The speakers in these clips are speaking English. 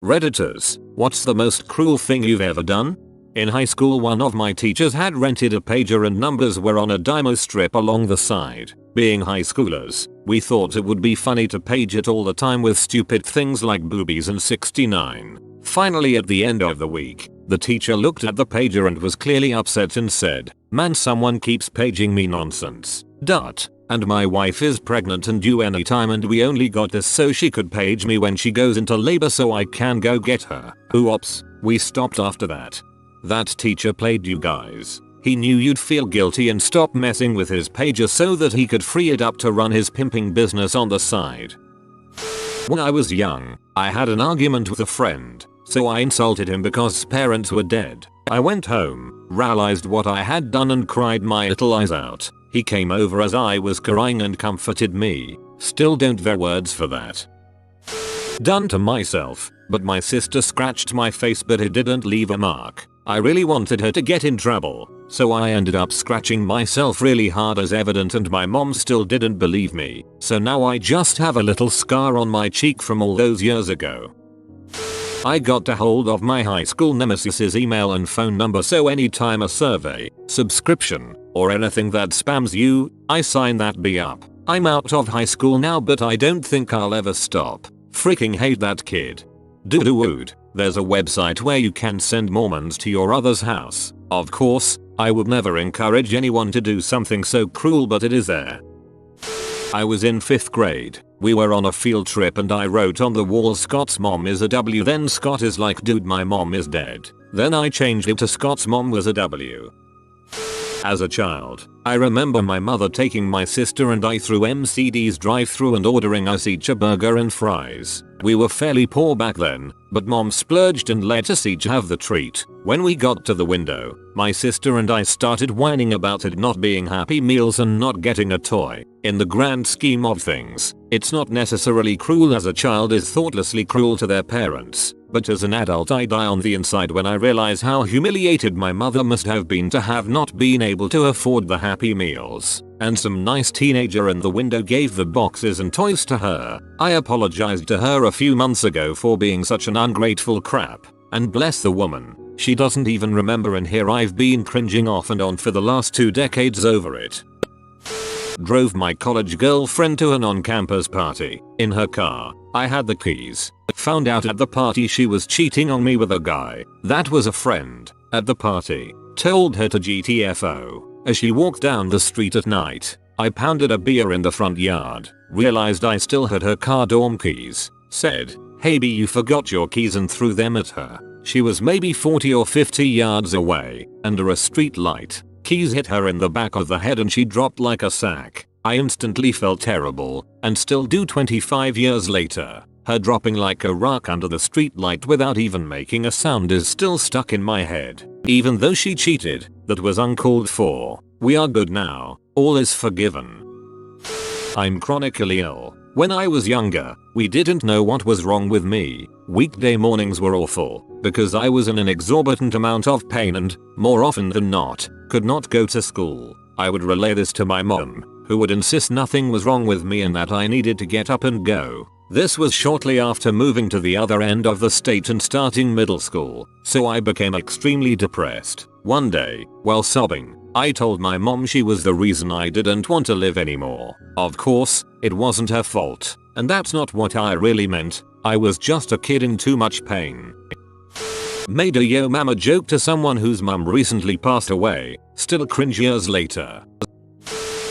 Redditors, what's the most cruel thing you've ever done? In high school, one of my teachers had rented a pager and numbers were on a Dymo strip along the side. Being high schoolers, we thought it would be funny to page it all the time with stupid things like boobies and 69. Finally, at the end of the week, the teacher looked at the pager and was clearly upset and said, "Man, someone keeps paging me nonsense. And my wife is pregnant and due anytime, and we only got this so she could page me when she goes into labor so I can go get her." Oops, we stopped after that. That teacher played you guys. He knew you'd feel guilty and stop messing with his pager so that he could free it up to run his pimping business on the side. When I was young, I had an argument with a friend, so I insulted him because his parents were dead. I went home, realized what I had done and cried my little eyes out. He came over as I was crying and comforted me. Still don't have words for that. Done to myself, but my sister scratched my face but it didn't leave a mark. I really wanted her to get in trouble, so I ended up scratching myself really hard as evidence, and my mom still didn't believe me. So now I just have a little scar on my cheek from all those years ago. I got a hold of my high school nemesis's email and phone number, so anytime a survey, subscription, or anything that spams you, I sign that B up. I'm out of high school now, but I don't think I'll ever stop. Freaking hate that kid. Dude, there's a website where you can send Mormons to your other's house. Of course, I would never encourage anyone to do something so cruel, but it is there. I was in 5th grade. We were on a field trip and I wrote on the wall, "Scott's mom is a W." Then Scott is like, "Dude, my mom is dead." Then I changed it to "Scott's mom was a W." As a child, I remember my mother taking my sister and I through MCD's drive-thru and ordering us each a burger and fries. We were fairly poor back then, but mom splurged and let us each have the treat. When we got to the window, my sister and I started whining about it not being Happy Meals and not getting a toy. In the grand scheme of things, it's not necessarily cruel, as a child is thoughtlessly cruel to their parents. But as an adult, I die on the inside when I realize how humiliated my mother must have been to have not been able to afford the Happy Meals. And some nice teenager in the window gave the boxes and toys to her. I apologized to her a few months ago for being such an ungrateful crap. And bless the woman, she doesn't even remember, and here I've been cringing off and on for the last 2 decades over it. Drove my college girlfriend to an on-campus party. In her car, I had the keys. Found out at the party she was cheating on me with a guy that was a friend at the party. Told her to GTFO. As she walked down the street at night, I pounded a beer in the front yard. Realized I still had her car dorm keys. Said, "Hey B, you forgot your keys," and threw them at her. She was maybe 40 or 50 yards away, under a street light. Keys hit her in the back of the head and she dropped like a sack. I instantly felt terrible, and still do 25 years later. Her dropping like a rock under the streetlight without even making a sound is still stuck in my head. Even though she cheated, that was uncalled for. We are good now. All is forgiven. I'm chronically ill. When I was younger, we didn't know what was wrong with me. Weekday mornings were awful because I was in an exorbitant amount of pain and, more often than not, could not go to school. I would relay this to my mom, who would insist nothing was wrong with me and that I needed to get up and go. This was shortly after moving to the other end of the state and starting middle school, so I became extremely depressed. One day, while sobbing, I told my mom she was the reason I didn't want to live anymore. Of course, it wasn't her fault, and that's not what I really meant. I was just a kid in too much pain. Made a yo mama joke to someone whose mum recently passed away. Still cringe years later.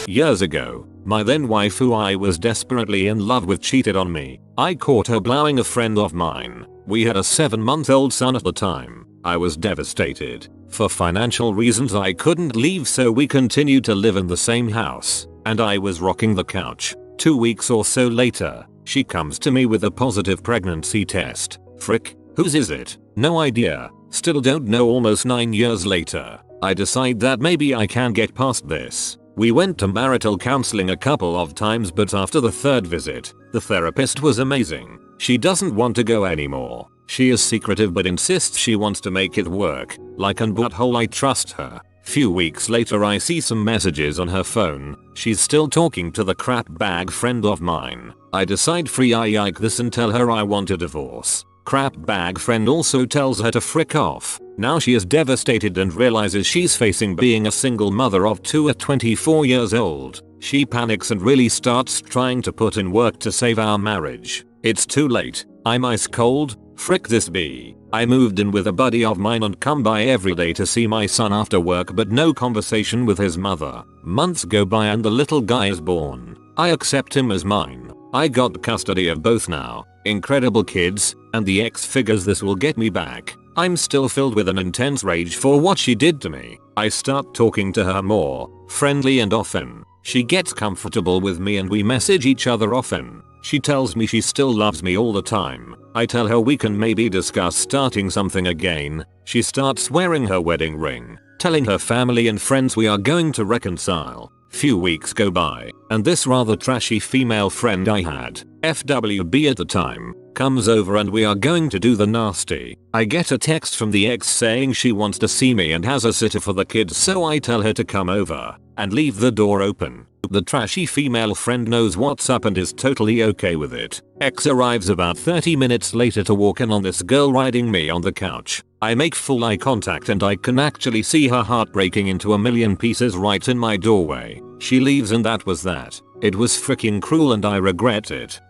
Years ago, my then wife, who I was desperately in love with, cheated on me. I caught her blowing a friend of mine. We had a 7-month-old son at the time. I was devastated. For financial reasons I couldn't leave, so we continued to live in the same house, and I was rocking the couch. 2 weeks or so later, she comes to me with a positive pregnancy test. Frick, whose is it? No idea. Still don't know. Almost 9 years later, I decide that maybe I can get past this. We went to marital counseling a couple of times, but after the 3rd visit, the therapist was amazing. She doesn't want to go anymore. She is secretive but insists she wants to make it work. Like an butthole, I trust her. Few weeks later I see some messages on her phone. She's still talking to the crap bag friend of mine. I decide free I yike this and tell her I want a divorce. crap bag friend also tells her to frick off. Now she is devastated and realizes she's facing being a single mother of 2 at 24 years old. She panics and really starts trying to put in work to save our marriage. It's too late. I'm ice cold. Frick this bee. I moved in with a buddy of mine and come by every day to see my son after work, but no conversation with his mother. Months go by and the little guy is born. I accept him as mine. I got custody of both now. Incredible kids, and the ex figures this will get me back. I'm still filled with an intense rage for what she did to me. I start talking to her more friendly and often. She gets comfortable with me and we message each other often. She tells me she still loves me all the time. I tell her we can maybe discuss starting something again. She starts wearing her wedding ring, telling her family and friends we are going to reconcile. Few weeks go by, and this rather trashy female friend I had, FWB at the time, comes over and we are going to do the nasty. I get a text from the ex saying she wants to see me and has a sitter for the kids, so I tell her to come over and leave the door open. The trashy female friend knows what's up and is totally okay with it. Ex arrives about 30 minutes later to walk in on this girl riding me on the couch. I make full eye contact and I can actually see her heart breaking into a million pieces right in my doorway. She leaves and that was that. It was freaking cruel and I regret it.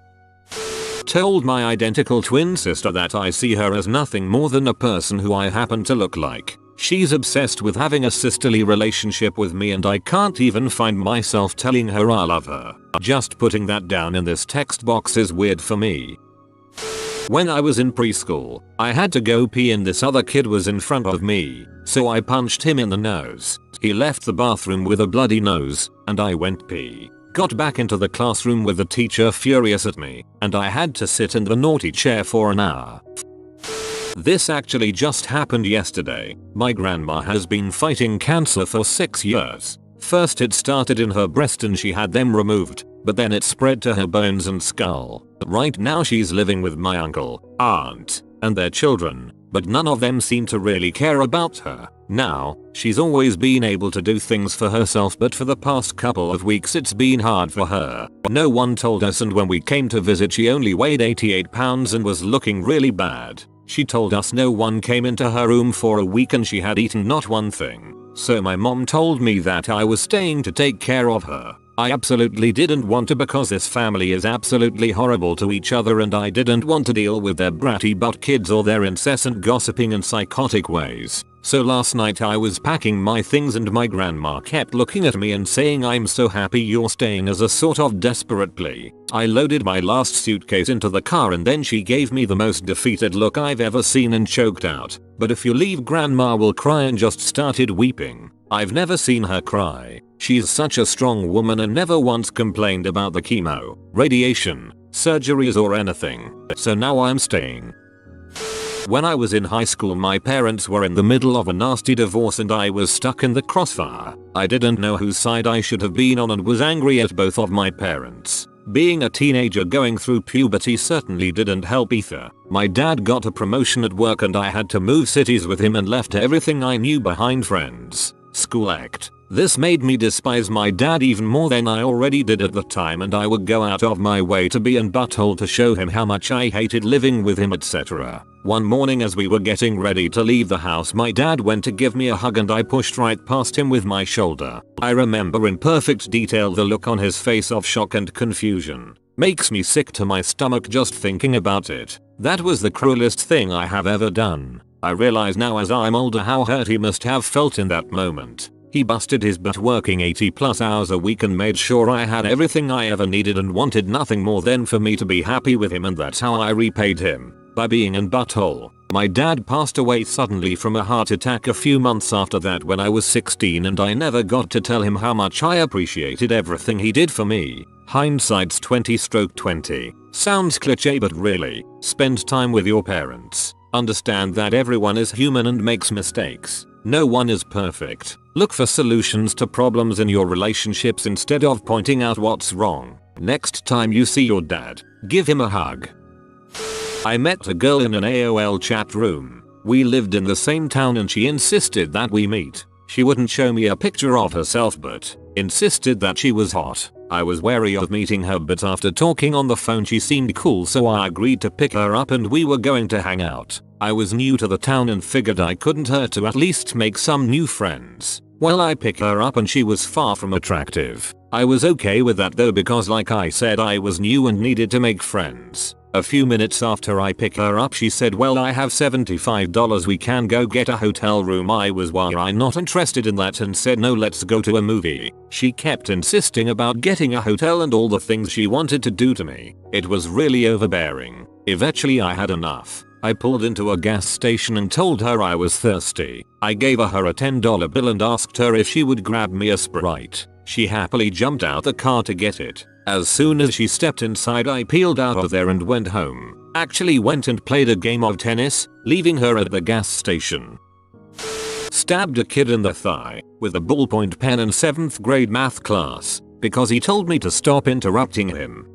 Told my identical twin sister that I see her as nothing more than a person who I happen to look like. She's obsessed with having a sisterly relationship with me and I can't even find myself telling her I love her. Just putting that down in this text box is weird for me. When I was in preschool, I had to go pee and this other kid was in front of me, so I punched him in the nose. He left the bathroom with a bloody nose, and I went pee. Got back into the classroom with the teacher furious at me, and I had to sit in the naughty chair for an hour. This actually just happened yesterday. My grandma has been fighting cancer for 6 years. First it started in her breast and she had them removed, but then it spread to her bones and skull. Right now she's living with my uncle, aunt, and their children, but none of them seem to really care about her. Now, she's always been able to do things for herself, but for the past couple of weeks it's been hard for her. No one told us, and when we came to visit she only weighed 88 pounds and was looking really bad. She told us no one came into her room for a week and she had eaten not one thing. So my mom told me that I was staying to take care of her. I absolutely didn't want to because this family is absolutely horrible to each other and I didn't want to deal with their bratty butt kids or their incessant gossiping and psychotic ways. So last night I was packing my things and my grandma kept looking at me and saying, "I'm so happy you're staying," as a sort of desperate plea. I loaded my last suitcase into the car and then she gave me the most defeated look I've ever seen and choked out, "But if you leave grandma will cry," and just started weeping. I've never seen her cry. She's such a strong woman and never once complained about the chemo, radiation, surgeries or anything. So now I'm staying. When I was in high school my parents were in the middle of a nasty divorce and I was stuck in the crossfire. I didn't know whose side I should have been on and was angry at both of my parents. Being a teenager going through puberty certainly didn't help either. My dad got a promotion at work and I had to move cities with him and left everything I knew behind: friends, school, act. This made me despise my dad even more than I already did at the time, and I would go out of my way to be an butthole to show him how much I hated living with him, etc. One morning as we were getting ready to leave the house my dad went to give me a hug and I pushed right past him with my shoulder. I remember in perfect detail the look on his face of shock and confusion. Makes me sick to my stomach just thinking about it. That was the cruelest thing I have ever done. I realize now as I'm older how hurt he must have felt in that moment. He busted his butt working 80+ hours a week and made sure I had everything I ever needed and wanted nothing more than for me to be happy with him, and that's how I repaid him, by being an butthole. My dad passed away suddenly from a heart attack a few months after that when I was 16, and I never got to tell him how much I appreciated everything he did for me. Hindsight's 20/20. Sounds cliche but really, spend time with your parents. Understand that everyone is human and makes mistakes. No one is perfect. Look for solutions to problems in your relationships instead of pointing out what's wrong. Next time you see your dad, give him a hug. I met a girl in an AOL chat room. We lived in the same town and she insisted that we meet. She wouldn't show me a picture of herself but insisted that she was hot. I was wary of meeting her, but after talking on the phone she seemed cool, so I agreed to pick her up and we were going to hang out. I was new to the town and figured I couldn't hurt to at least make some new friends. Well, I picked her up and she was far from attractive. I was okay with that though, because like I said, I was new and needed to make friends. A few minutes after I picked her up she said, well, I have $75, we can go get a hotel room. I was why not interested in that and said no, let's go to a movie. She kept insisting about getting a hotel and all the things she wanted to do to me. It was really overbearing. Eventually I had enough. I pulled into a gas station and told her I was thirsty. I gave her a $10 bill and asked her if she would grab me a Sprite. She happily jumped out the car to get it. As soon as she stepped inside I peeled out of there and went home. Actually went and played a game of tennis, leaving her at the gas station. Stabbed a kid in the thigh with a ballpoint pen in 7th grade math class because he told me to stop interrupting him.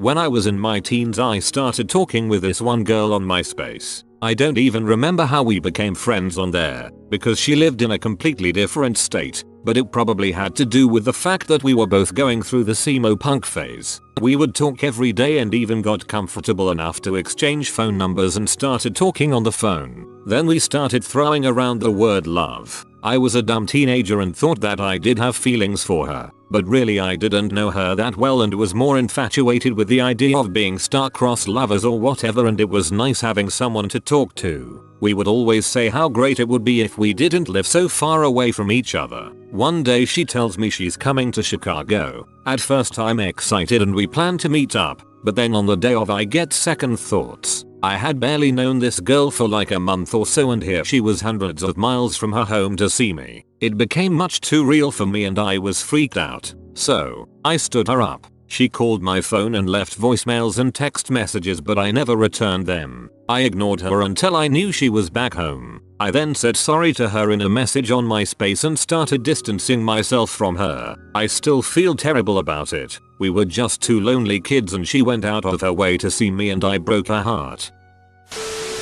When I was in my teens I started talking with this one girl on MySpace. I don't even remember how we became friends on there, because she lived in a completely different state, but it probably had to do with the fact that we were both going through the emo punk phase. We would talk every day and even got comfortable enough to exchange phone numbers and started talking on the phone. Then we started throwing around the word love. I was a dumb teenager and thought that I did have feelings for her, but really I didn't know her that well and was more infatuated with the idea of being star-crossed lovers or whatever, and it was nice having someone to talk to. We would always say how great it would be if we didn't live so far away from each other. One day she tells me she's coming to Chicago. At first I'm excited and we plan to meet up, but then on the day of I get second thoughts. I had barely known this girl for like a month or so and here she was hundreds of miles from her home to see me. It became much too real for me and I was freaked out. So, I stood her up. She called my phone and left voicemails and text messages, but I never returned them. I ignored her until I knew she was back home. I then said sorry to her in a message on MySpace and started distancing myself from her. I still feel terrible about it. We were just two lonely kids and she went out of her way to see me and I broke her heart.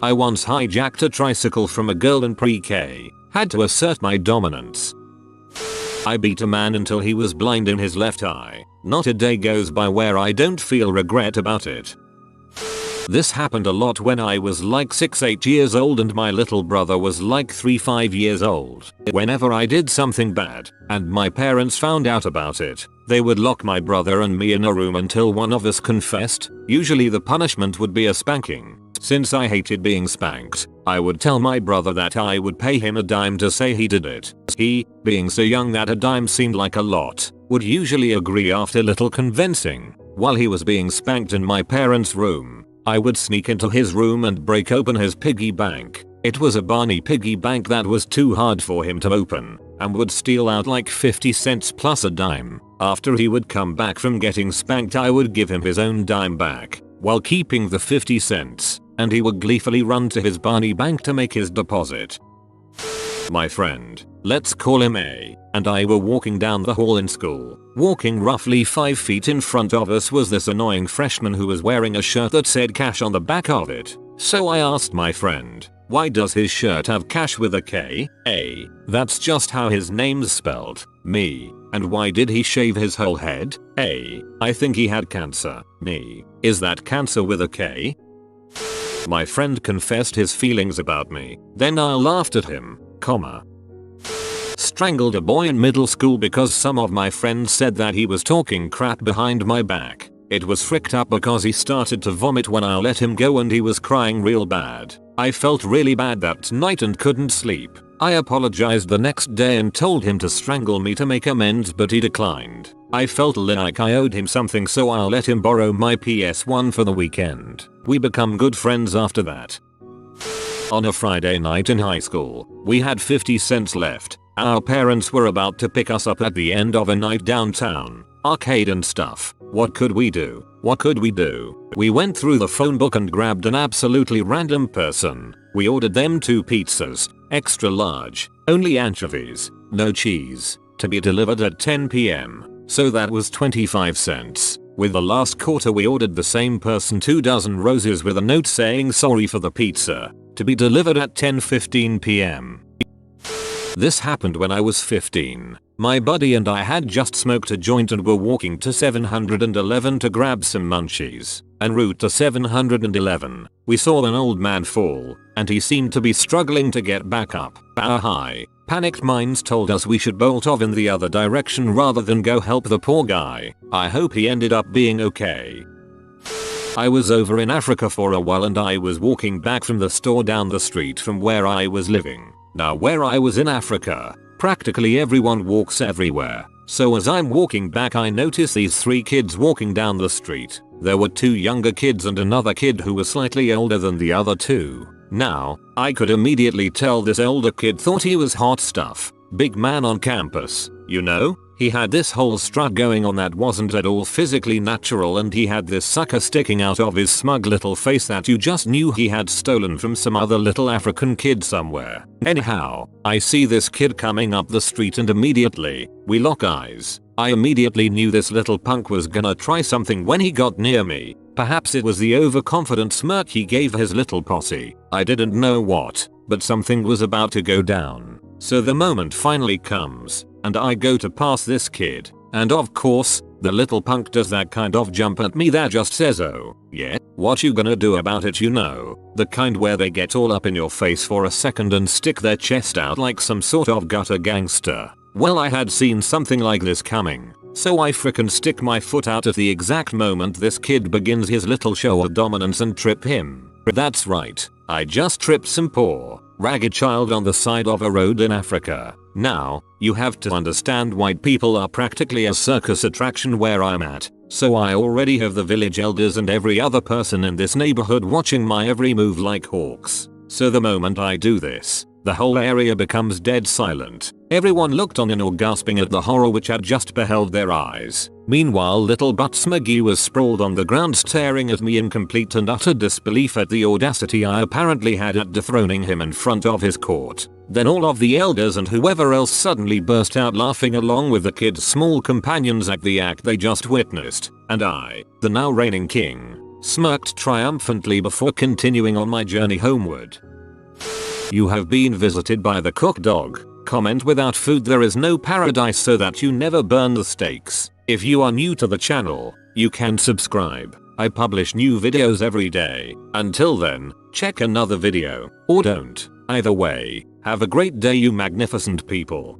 I once hijacked a tricycle from a girl in pre-K. Had to assert my dominance. I beat a man until he was blind in his left eye. Not a day goes by where I don't feel regret about it. This happened a lot when I was like 6-8 years old and my little brother was like 3-5 years old. Whenever I did something bad and my parents found out about it, they would lock my brother and me in a room until one of us confessed. Usually the punishment would be a spanking. Since I hated being spanked, I would tell my brother that I would pay him a dime to say he did it. He, being so young that a dime seemed like a lot, would usually agree after little convincing. While he was being spanked in my parents' room, I would sneak into his room and break open his piggy bank. It was a Barney piggy bank that was too hard for him to open, and would steal out like 50 cents plus a dime. After he would come back from getting spanked, I would give him his own dime back, while keeping the 50 cents, and he would gleefully run to his Barney bank to make his deposit. My friend, let's call him A, and I were walking down the hall in school. Walking roughly 5 feet in front of us was this annoying freshman who was wearing a shirt that said cash on the back of it. So I asked my friend, why does his shirt have cash with a K? A, that's just how his name's spelled. Me, and why did he shave his whole head? A, I think he had cancer. Me, is that cancer with a K? My friend confessed his feelings about me. Then I laughed at him, strangled a boy in middle school because some of my friends said that he was talking crap behind my back. It was fricked up because he started to vomit when I let him go and he was crying real bad. I felt really bad that night and couldn't sleep. I apologized the next day and told him to strangle me to make amends, but he declined. I felt like I owed him something, so I let him borrow my PS1 for the weekend. We become good friends after that. On a Friday night in high school, we had 50 cents left. Our parents were about to pick us up at the end of a night downtown, arcade and stuff. What could we do? We went through the phone book and grabbed an absolutely random person. We ordered them 2 pizzas, extra large, only anchovies, no cheese, to be delivered at 10 p.m. So that was 25 cents. With the last quarter we ordered the same person 2 dozen roses with a note saying sorry for the pizza, to be delivered at 10:15 p.m. This happened when I was 15. My buddy and I had just smoked a joint and were walking to 711 to grab some munchies. En route to 711, we saw an old man fall, and he seemed to be struggling to get back up. Our high, panicked minds told us we should bolt off in the other direction rather than go help the poor guy. I hope he ended up being okay. I was over in Africa for a while and I was walking back from the store down the street from where I was living. Now where I was in Africa, practically everyone walks everywhere. So as I'm walking back I notice these 3 kids walking down the street. There were 2 younger kids and another kid who was slightly older than the other 2. Now, I could immediately tell this older kid thought he was hot stuff. Big man on campus, you know? He had this whole strut going on that wasn't at all physically natural and he had this sucker sticking out of his smug little face that you just knew he had stolen from some other little African kid somewhere. Anyhow, I see this kid coming up the street and immediately, we lock eyes. I immediately knew this little punk was gonna try something when he got near me. Perhaps it was the overconfident smirk he gave his little posse. I didn't know what, but something was about to go down. So the moment finally comes, and I go to pass this kid, and of course, the little punk does that kind of jump at me that just says oh, yeah, what you gonna do about it you know, the kind where they get all up in your face for a second and stick their chest out like some sort of gutter gangster. Well I had seen something like this coming, so I frickin' stick my foot out at the exact moment this kid begins his little show of dominance and trip him. That's right, I just tripped some poor, ragged child on the side of a road in Africa. Now, you have to understand white people are practically a circus attraction where I'm at, so I already have the village elders and every other person in this neighborhood watching my every move like hawks. So the moment I do this, the whole area becomes dead silent. Everyone looked on in awe gasping at the horror which had just beheld their eyes. Meanwhile little Butts McGee was sprawled on the ground staring at me in complete and utter disbelief at the audacity I apparently had at dethroning him in front of his court. Then all of the elders and whoever else suddenly burst out laughing along with the kid's small companions at the act they just witnessed, and I, the now reigning king, smirked triumphantly before continuing on my journey homeward. You have been visited by the cook dog. Comment without food there is no paradise so that you never burn the stakes. If you are new to the channel, you can subscribe. I publish new videos every day. Until then, check another video, or don't. Either way, have a great day you magnificent people.